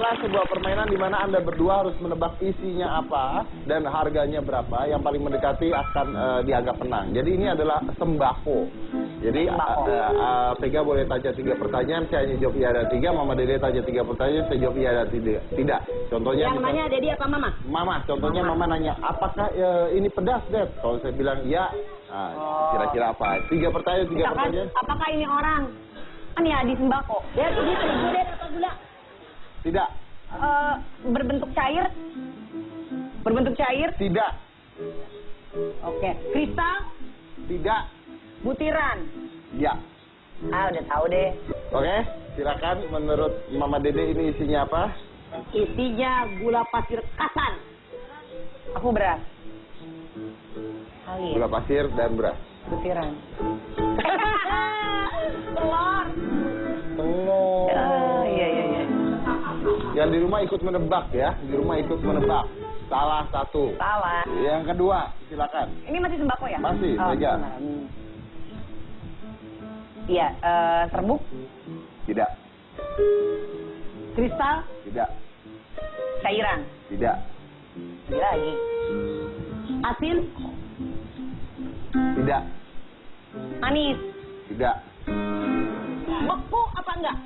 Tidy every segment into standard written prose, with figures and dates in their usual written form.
adalah sebuah permainan di mana Anda berdua harus menebak isinya apa dan harganya berapa. Yang paling mendekati akan dianggap menang. Jadi ini adalah sembako. Jadi Vega boleh tanya 3 pertanyaan, saya hanya jawab iya dan 3. Mama Dede tanya 3 pertanyaan, saya jawab iya dan tidak. Contohnya yang nanya Dedi apa Mama? Mama, contohnya Mama nanya, apakah ini pedas, Dad? Kalau saya bilang iya, kira-kira apa? 3 pertanyaan, 3 pertanyaan. Apakah ini orang? Kan ya di sembako. Dad, ini terigu Dad apa gula? Tidak. Berbentuk cair? Berbentuk cair? Tidak. Oke. Kristal? Tidak. Butiran? Ya. Udah tahu deh. Oke, silakan. Menurut Mama Dede ini isinya apa? Isinya gula pasir kasar. Aku beras. Gula pasir dan beras. Butiran. Telur. Telur. Iya. Yang di rumah ikut menebak ya. Di rumah ikut menebak. Salah satu. Salah. Yang kedua, silakan. Ini masih sembako ya? Masih, Vega. Iya, serbuk? Tidak. Kristal? Tidak. Cairan? Tidak. Tidak lagi. Asin? Tidak. Manis? Tidak. Beku apa enggak?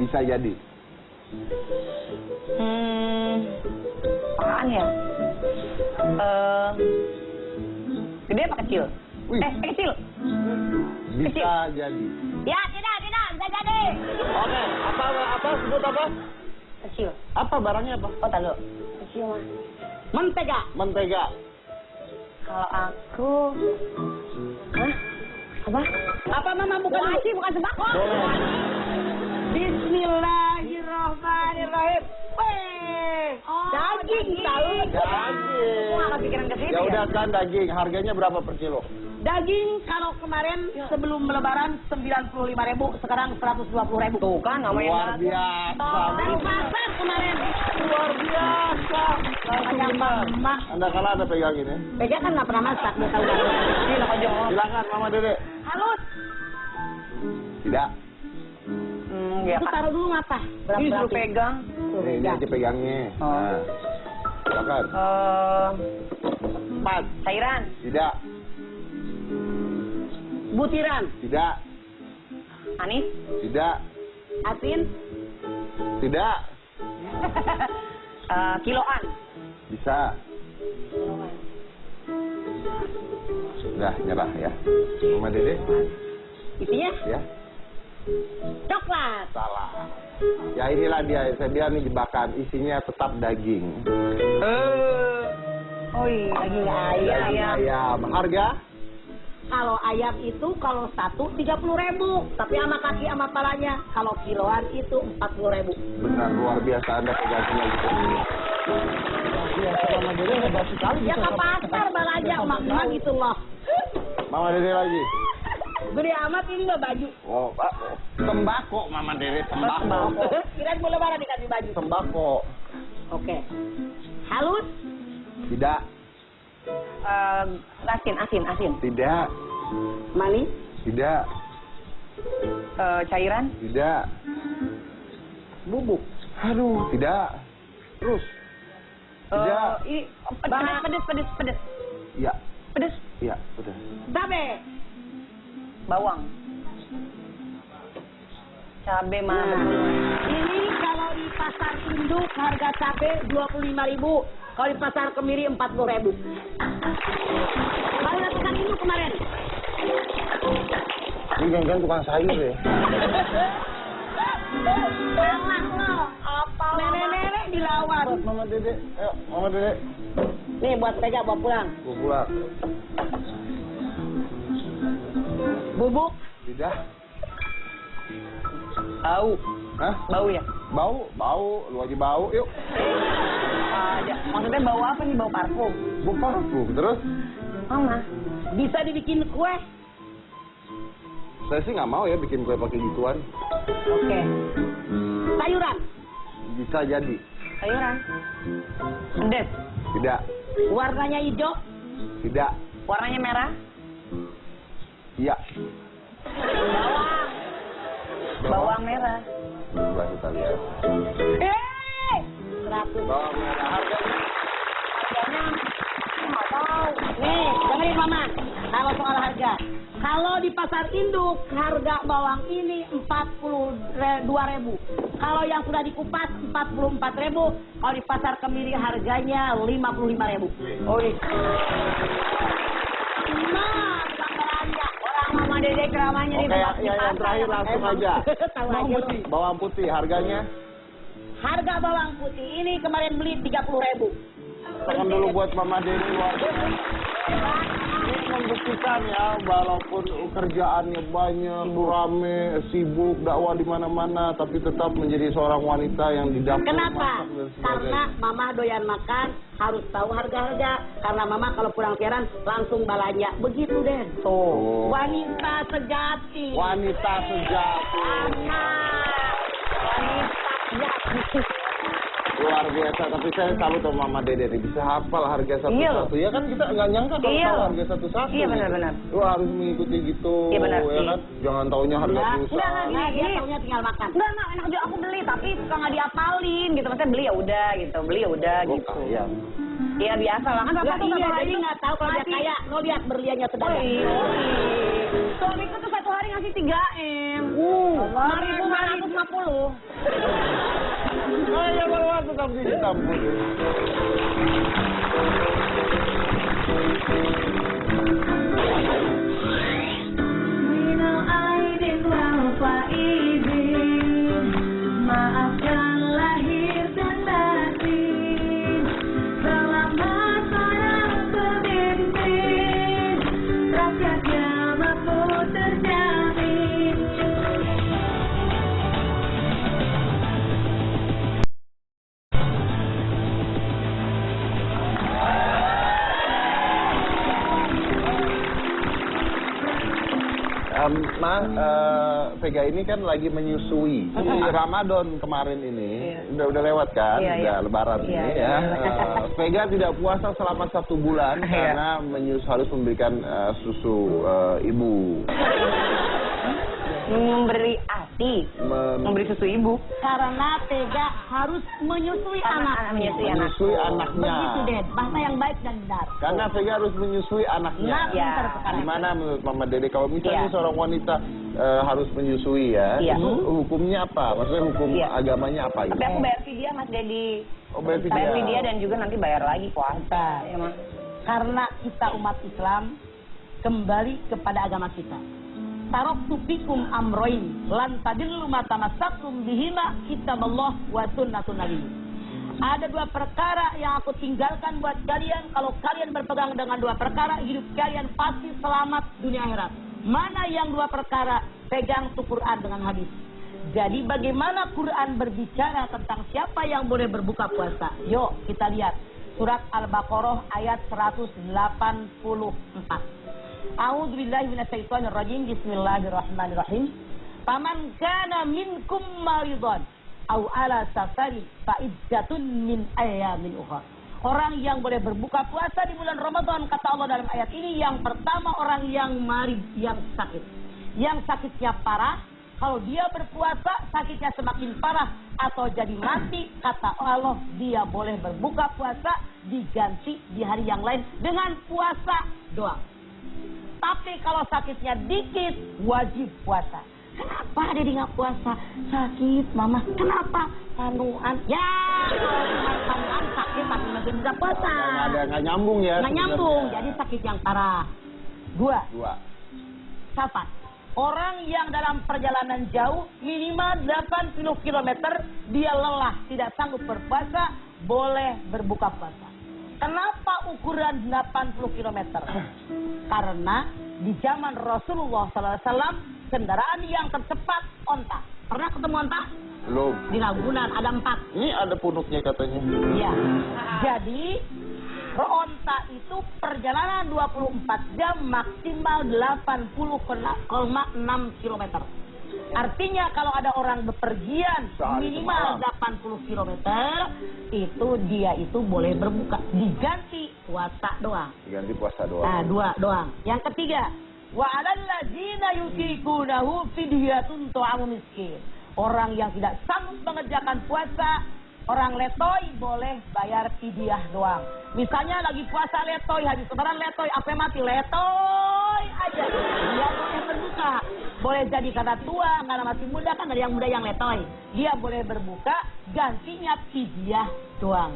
Bisa jadi. Apaan ya? Gede apa kecil? Wih. Kecil. Bisa jadi. Ya, tidak, bisa jadi. Oke, apa sebut apa? Kecil. Apa barangnya apa? Oh, tahu. Kecil mah. Mentega. Mentega. Kalau aku, Apa? Apa Mama bukan nasi, bukan sembako? Bismillahirrahmanirrahim. Daging tahu. Daging. Nggak kepikiran ke situ. Ya udah kan daging, harganya berapa per kilo? Daging kalau kemarin sebelum lebaran 95.000, sekarang 120.000. Tuh kan namanya Luar biasa. Dari pasar kemarin. Luar biasa. Mama. Anda kalah ada pegang ini. Vega kan nggak pernah masak, dia tahu. Ini aja. Silakan Mama Dede. Halus. Tidak. Ya Itu Pak. taruh dulu ngapa? Ini suruh pegang. Ini aja pegangnya. Nah. Silakan. 4. Cairan. Tidak. Butiran. Tidak. Manis. Tidak. Asin. Tidak. Kiloan. Bisa. Sudah nyerah ya. Mama Dede. Isinya Ya. coklat. Salah. Ya inilah dia. Saya bilang ini jebakan. Isinya tetap daging. Oh iya. Daging ayam. Daging ayam. Harga? Kalau ayam itu kalau satu 30.000, tapi sama kaki sama palanya. Kalau kiloan itu 40.000. Benar luar biasa Anda pegangnya gitu. Iya, Mama Dede hebat sekali. Ya ke pasar balanya mak gitu loh. Mama Dede lagi. Gede amat ini mah baju. Oh, Pak. Sembako Mama Dede, sembako. Kirain mau lebaran dikasih baju. Sembako. Oke. Halus. Tidak. Asin. Tidak. Manis. Tidak. Cairan. Tidak. Bubuk. Aduh, tidak. Terus. Tidak. Ini pedes. Iya. Pedes. Iya, udah. Cabe. Bawang. Cabe mana? Ini kalau di pasar induk harga cabe 25.000. Kalau di pasar kemiri 40.000. Baru datang induk kemarin. Ini geng-geng tukang sayur ya. Salah lo. Apa? Nenek-nenek dilawan. Mama Dede. Ayo, Mama Dede. Nih buat Vega bawa pulang. Gua pulang. Bubuk. Tidak. Bau. Hah? Bau ya? Bau. Lu aja bau. Yuk. Maksudnya bau apa nih? Bau parfum? Bau parfum. Terus? Mama. Bisa dibikin kue. Saya sih nggak mau ya bikin kue pakai gituan. Oke. Sayuran. Bisa jadi. Sayuran. Pedes. Tidak. Warnanya hijau. Tidak. Warnanya merah. Iya. Bawang merah. Coba kita lihat. 100. Bawang merah harganya. Nggak tahu. Nih, dengerin Mama. Kalau soal harga. Kalau di pasar induk, harga bawang ini 42.000. Kalau yang sudah dikupas 44.000. Kalau di pasar Kemiri harganya 55.000. Oh, ini. Nah, bukan belanja. Orang Mama Dede keramanya di Oke, tempat di yang pasar. terakhir langsung aja. Tahu aja lu. Bawang putih harganya. Harga bawang putih ini kemarin beli 30.000. Tangan dulu buat Mama Deni luar biasa. Ini membuktikan ya, walaupun kerjaannya banyak, rame, sibuk, dakwah di mana-mana, tapi tetap menjadi seorang wanita yang di dapur. Kenapa? masak dan sebagainya. Karena Mama doyan makan, harus tahu harga-harga. Karena Mama kalau pulang siaran langsung belanja. Begitu deh. Oh. Wanita sejati. Wanita sejati. Wanita sejati. Luar biasa, tapi saya salut sama Mama Dede nih, bisa hafal harga satu-satu. Iya. Ya kan kita nggak nyangka kalau Iya. tahu harga satu-satu. Iya, gitu. benar-benar. Lu harus mengikuti gitu, Iya, benar. ya kan? Jangan taunya harga pulsa. Enggak, dia taunya tinggal makan. Enggak, enak juga aku beli, tapi suka nggak diapalin gitu. Maksudnya beli ya udah gitu, beli ya udah Gua gitu. kaya. Iya biasa lah kan Lah, bapak tuh iya, satu hari jadi tuh nggak tahu kalau dia ngasih- kaya. Lo lihat berliannya Oh sedang. iya. Suamiku tuh satu hari ngasih 3M. 5.950. Ayo bawa tetap di hitam putih. Minal aidin wal faizin, maafkan lahir dan batin. Selamat seorang pemimpin, rakyatnya mampu terjamin. Vega ini kan lagi menyusui. Di Ramadan kemarin ini, udah lewat kan, Iya, udah iya. Lebaran Iya, ini iya. ya. Vega tidak puasa selama 1 bulan Iya. karena harus memberikan susu ibu. Memberi ASI, memberi susu ibu. Karena Tega harus menyusui anak. Menyusui anak. Menyusui anaknya. Begitu deh, bahasa yang baik dan benar. Karena Vega harus menyusui anaknya. Nah, Ya. pintar sekarang. Gimana menurut Mama Dede kalau misalnya Iya. seorang wanita harus menyusui ya, Iya. itu hukumnya apa? Maksudnya hukum Iya. agamanya apa Tapi itu? aku bayar vidya Mas Dedi. Oh, bayar vidya. Bayar vidya dan juga nanti bayar lagi puasa. Ya, Mas. Karena kita umat Islam kembali kepada agama kita. Taraktu fikum amroin lan tadillu ma tamassaktum bihima kitaballah wa sunnatun nabi. Ada 2 perkara yang aku tinggalkan buat kalian. Kalau kalian berpegang dengan 2 perkara, hidup kalian pasti selamat dunia akhirat. Mana yang 2 perkara? Pegang tuh Quran dengan hadis. Jadi bagaimana Quran berbicara tentang siapa yang boleh berbuka puasa? Yuk kita lihat. Surat Al-Baqarah ayat 184. A'udzubillahi minasyaitonirrajim. Bismillahirrahmanirrahim. Faman kana minkum maridhan aw ala safari fa iddatun min ayamin ukhra. Orang yang boleh berbuka puasa di bulan Ramadan, kata Allah dalam ayat ini, yang pertama orang yang marid, yang sakit. Yang sakitnya parah, kalau dia berpuasa sakitnya semakin parah atau jadi mati, kata Allah dia boleh berbuka puasa diganti di hari yang lain dengan puasa doang. Tapi kalau sakitnya dikit, wajib puasa. Kenapa dia nggak puasa? Sakit, Mama. Kenapa? Panuan. Ya, kalau cuma panuan sakit tapi masih bisa puasa. Nggak nyambung ya. Nggak nyambung, jadi sakit yang parah. 2. Safar. Orang yang dalam perjalanan jauh minimal 80 km dia lelah, tidak sanggup berpuasa, boleh berbuka puasa. Kenapa ukuran 80 km? Karena di zaman Rasulullah SAW kendaraan yang tercepat onta. Pernah ketemu onta? Belum. Di Ragunan ada 4. Ini ada punuknya katanya. Iya. Jadi onta itu perjalanan 24 jam maksimal 80,6 km. Artinya kalau ada orang bepergian Sehari minimal semalam. 80 km, itu dia itu boleh berbuka. Diganti puasa doang. Diganti puasa doang. Nah, 2 doang. Yang ketiga, wa 'alal ladzina yutiqunahu fidyatun ta'amu miskin. Orang yang tidak sanggup mengerjakan puasa, orang letoy boleh bayar fidyah doang. Misalnya lagi puasa letoy, habis lebaran letoy, apa mati letoy aja. Dia boleh berbuka. Boleh jadi karena tua, karena masih muda, kan ada yang muda yang letoy. Dia boleh berbuka, gantinya fidyah doang.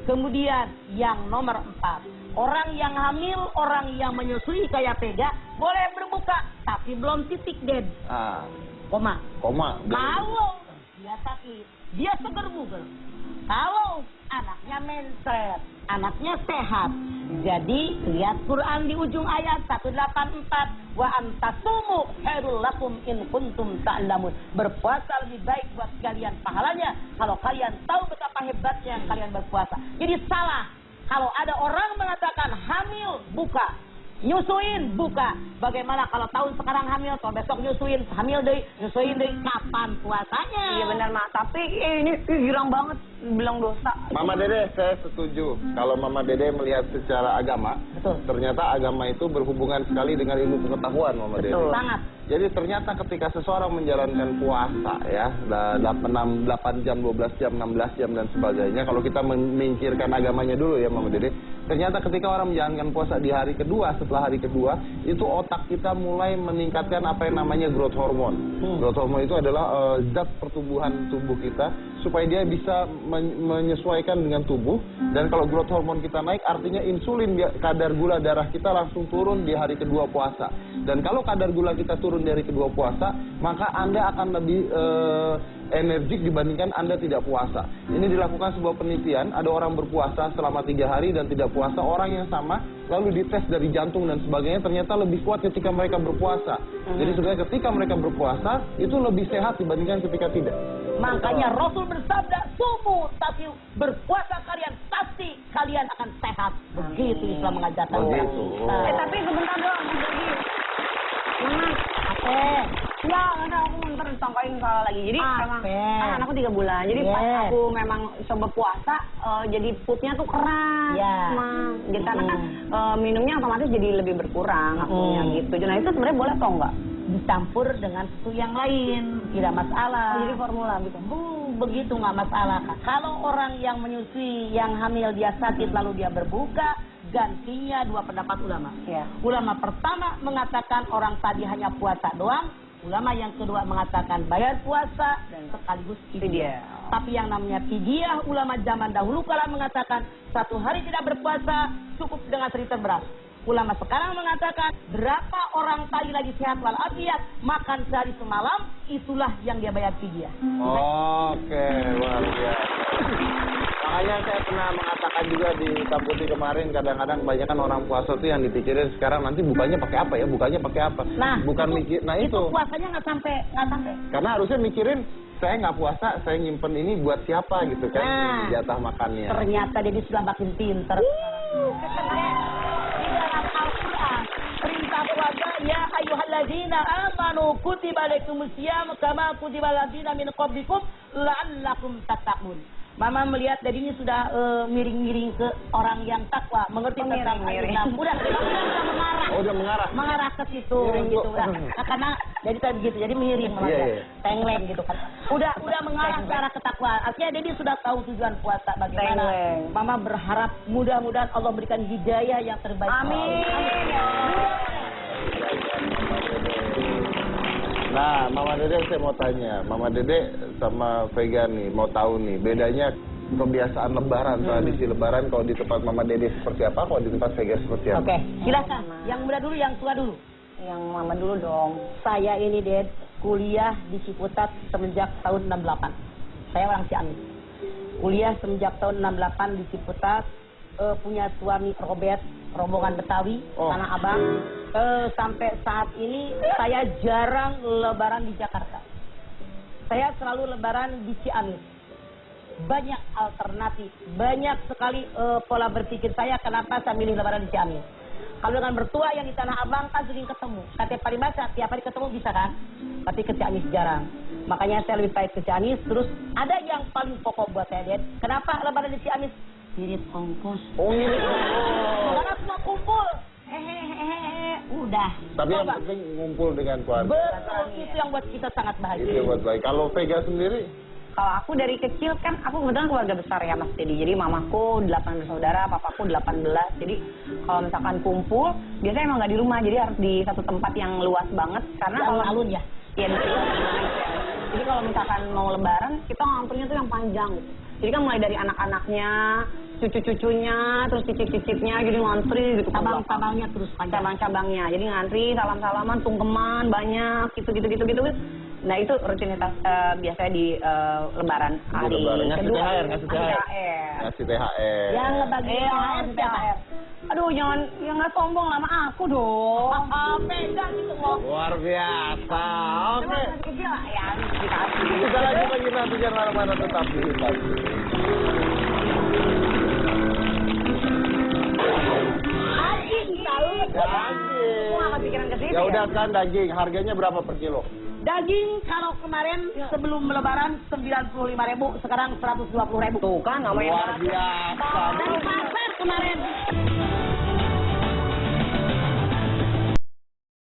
Kemudian yang nomor 4, orang yang hamil, orang yang menyusui kayak Pega boleh berbuka, tapi belum titik dead. Koma. Kalau dia sakit, dia seger buger. Kalau anaknya mencret, anaknya sehat. Jadi lihat Quran di ujung ayat 184, wa antasumu khairul lakum in kuntum ta'lamun. Berpuasa lebih baik buat kalian pahalanya kalau kalian tahu betapa hebatnya kalian berpuasa. Jadi salah kalau ada orang mengatakan hamil buka, nyusuin buka. Bagaimana kalau tahun sekarang hamil, kalau besok nyusuin, hamil deh, nyusuin deh, kapan puasanya? Iya benar, Mak. Tapi ini girang banget bilang dosa. Mama Dede, saya setuju. Kalau Mama Dede melihat secara agama, Betul. ternyata agama itu berhubungan sekali dengan ilmu pengetahuan, Mama Dede. Betul. Sangat. Jadi ternyata ketika seseorang menjalankan puasa ya, 8 jam, 12 jam, 16 jam dan sebagainya, kalau kita memikirkan agamanya dulu ya Mama Dede, ternyata ketika orang menjalankan puasa di hari kedua, setelah hari kedua, itu otak kita mulai meningkatkan apa yang namanya growth hormone. Growth hormone itu adalah zat pertumbuhan tubuh kita supaya dia bisa menyesuaikan dengan tubuh. Dan kalau growth hormone kita naik, artinya insulin, kadar gula darah kita langsung turun di hari kedua puasa. Dan kalau kadar gula kita turun di hari kedua puasa, maka Anda akan lebih energik dibandingkan Anda tidak puasa. Ini dilakukan sebuah penelitian, ada orang berpuasa selama 3 hari dan tidak puasa, orang yang sama lalu dites dari jantung dan sebagainya, ternyata lebih kuat ketika mereka berpuasa. Jadi sebenarnya ketika mereka berpuasa itu lebih sehat dibandingkan ketika tidak. Makanya Rasul bersabda, sumu tapi berpuasa kalian pasti kalian akan sehat. Begitu Islam mengajarkan. Begitu. Tapi sebentar doang, jadi Mama, ya, ada aku mau ntar disangkain salah lagi. Jadi emang kan anakku 3 bulan. Jadi pas aku memang coba puasa, jadi foodnya tuh keras, Mang. Jadi karena kan minumnya otomatis jadi lebih berkurang akunya gitu. Nah itu sebenarnya boleh atau enggak? Dicampur dengan susu yang lain, tidak masalah. Jadi formula gitu. Begitu nggak masalah. Kalau orang yang menyusui, yang hamil dia sakit lalu dia berbuka, gantinya 2 pendapat ulama. Ya. Ulama pertama mengatakan orang tadi hanya puasa doang. Ulama yang kedua mengatakan bayar puasa dan sekaligus fidyah. Tapi yang namanya fidyah, ulama zaman dahulu kala mengatakan 1 hari tidak berpuasa cukup dengan 1 liter beras. Ulama sekarang mengatakan berapa orang tadi lagi sehat walafiat makan sehari semalam, itulah yang dia bayar fidyah. Oke, luar biasa. Makanya saya pernah mengatakan juga di Tamputi kemarin, kadang-kadang kebanyakan orang puasa tuh yang dipikirin sekarang nanti bukanya pakai apa ya, bukanya pakai apa. Nah, bukan mikir, nah itu. Puasanya nggak sampai. Karena harusnya mikirin, saya nggak puasa, saya nyimpen ini buat siapa gitu kan, jatah makannya. Ternyata dia sudah makin pinter. Di dalam Al-Quran, perintah puasa, ya ayyuhalladzina amanu kutiba alaikumus syiyam kama kutiba alladzina min qablikum la'allakum tattaqun. Mama melihat dari ini sudah miring-miring ke orang yang takwa, mengerti tentang Islam. Udah mengarah. Oh, udah mengarah. Mengarah ke situ gitu. Nah, karena jadi tadi gitu, jadi miring tengleng gitu kan. Udah mengarah ke arah ketakwaan. Artinya dia sudah tahu tujuan puasa bagaimana. Mama berharap mudah-mudahan Allah berikan hidayah yang terbaik. Amin. Nah, Mama Dede saya mau tanya, Mama Dede sama Vega nih mau tahu nih bedanya kebiasaan Lebaran, tradisi Lebaran kalau di tempat Mama Dede seperti apa, kalau di tempat Vega seperti apa? Oke, silakan. Yang muda dulu, yang tua dulu. Yang Mama dulu dong. Saya ini Ded kuliah di Ciputat semenjak tahun 68. Saya orang Ciamis. Kuliah semenjak tahun 68 di Ciputat, punya suami Robert, rombongan Betawi, Tanah Abang. Sampai saat ini saya jarang lebaran di Jakarta. Saya selalu lebaran di Ciamis. Banyak alternatif, banyak sekali pola berpikir saya kenapa saya milih lebaran di Ciamis. Kalau dengan bertua yang di Tanah Abang kan sering ketemu. KTP Paribasa tiap hari ketemu bisa kan? Tapi ke Ciamis jarang. Makanya saya lebih baik ke Ciamis. Terus ada yang paling pokok buat saya, Ded. Kenapa lebaran di Ciamis? Irit ongkos. Oh, irit ongkos. Karena semua kumpul. udah. Tapi yang penting ngumpul dengan keluarga. Betul, itu yang buat kita sangat bahagia. Itu buat baik. Kalau Vega sendiri? Kalau aku dari kecil kan, aku kebetulan keluarga besar ya Mas Dedi. Jadi mamaku 8 bersaudara, papaku 18. Jadi kalau misalkan kumpul, biasanya emang nggak di rumah. Jadi harus di satu tempat yang luas banget. Karena kalau alun-alun ya? Iya, di situ. Jadi kalau misalkan mau lebaran, kita nganturnya tuh yang panjang gitu. Jadi kan mulai dari anak-anaknya, cucu-cucunya, terus cicit-cicitnya, jadi ngantri gitu. Cabang-cabangnya terus panjang. Cabang-cabangnya. Jadi ngantri, salam-salaman, sungkeman, banyak, gitu. Nah itu rutinitas biasanya di lebaran hari kedua. Ngasih THR. Yang ngebagiin THR. Aduh, jangan, ya nggak sombong sama aku dong. Beda gitu loh. Luar biasa. Oke. Kecil lah ya, dikasih. Kita lagi lagi nanti jangan mana-mana tetap di Hitam. Daging tahu. Daging. Aku nggak kepikiran ke situ. Ya udah kan daging, harganya berapa per kilo? Daging kalau kemarin sebelum lebaran 95.000, sekarang 120.000. Tuh kan namanya. Luar biasa. Dari pasar kemarin